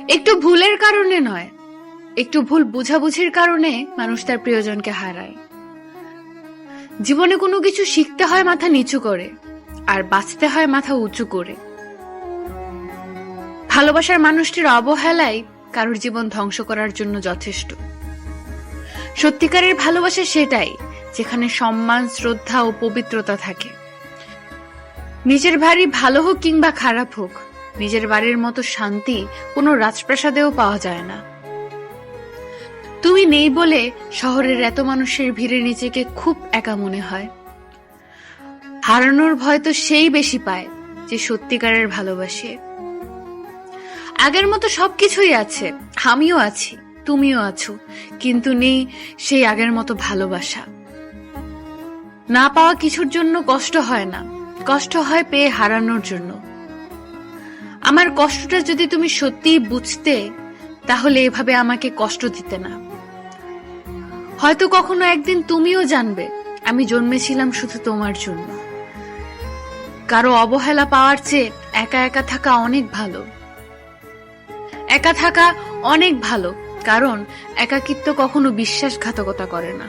একটু ভুলের কারণে নয়, একটু ভুল বুঝাবুঝির কারণে মানুষ তার প্রিয়জনকে হারায়। জীবনে কোনো কিছু শিখতে হয় মাথা নিচু করে, আর বাঁচতে হয় মাথা উঁচু করে। ভালোবাসার মানুষটির অবহেলাই কারোর জীবন ধ্বংস করার জন্য যথেষ্ট। সত্যিকারের ভালোবাসা সেটাই যেখানে সম্মান, শ্রদ্ধা ও পবিত্রতা থাকে। নিজের বাড়ি ভালো হোক কিংবা খারাপ হোক, নিজের বাড়ির মতো শান্তি কোনো রাজপ্রাসাদেও পাওয়া যায় না। তুমি নেই বলে শহরের এত মানুষের ভিড়ে নিজেকে খুব একা মনে হয়। হারানোর ভয় তো সেই বেশি পায় যে সত্যিকারের ভালোবাসে। আগের মতো সবকিছুই আছে, আমিও আছি, তুমিও আছো, কিন্তু নেই সেই আগের মতো ভালোবাসা। না পাওয়া কিছুর জন্য কষ্ট হয় না, কষ্ট হয় পেয়ে হারানোর জন্য। আমার কষ্টটা যদি তুমি সত্যিই বুঝতে, তাহলে এভাবে আমাকে কষ্ট দিতে না। হয়তো কখনো একদিন তুমিও জানবে আমি জন্মেছিলাম শুধু তোমার জন্য। কারো অবহেলা পাওয়ার চেয়ে একা একা থাকা অনেক ভালো। একা থাকা অনেক ভালো, কারণ একাকিত্ব কখনো বিশ্বাসঘাতকতা করে না।